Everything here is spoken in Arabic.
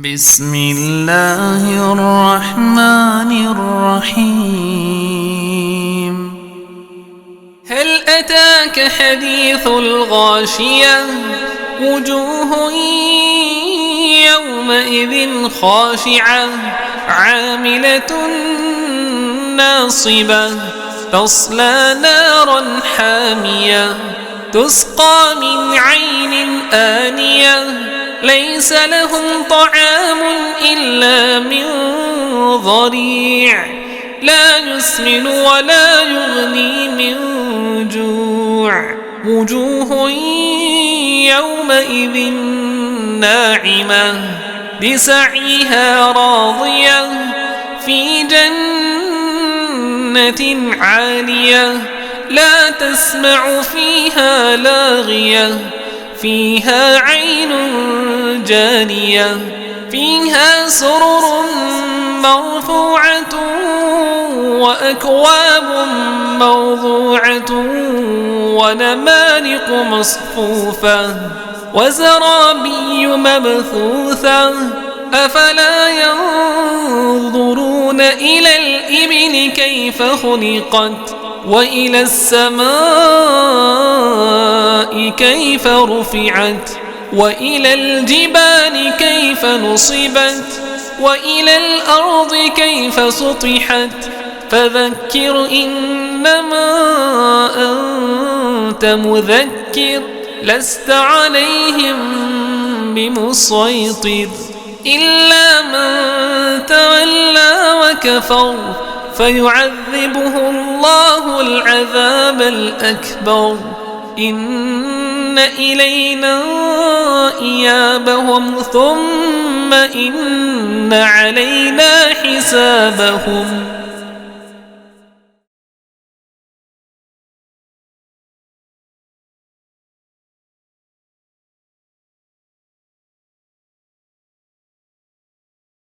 بسم الله الرحمن الرحيم. هل أتاك حديث الغاشية؟ وجوه يومئذ خاشعة عاملة ناصبة تصلى نارا حامية تسقى من عين آنية ليس لهم طعام إلا من ضريع لا يسمن ولا يغني من جوع. وجوه يومئذ ناعمة لسعيها راضية في جنة عالية لا تسمع فيها لاغية فيها عين جارية فيها سرر مرفوعة وأكواب موضوعة ونمارق مصفوفة وزرابي مبثوثة أفلا ينظرون إلى الإبل كيف خلقت وإلى السماء كيف رفعت وإلى الجبال كيف نصبت وإلى الأرض كيف سطحت فذكر إنما أنت مذكر لست عليهم بمسيطر إلا من تولى وكفر فيعذبه الله العذاب الأكبر إن إلينا إيابهم ثم إن علينا حسابهم.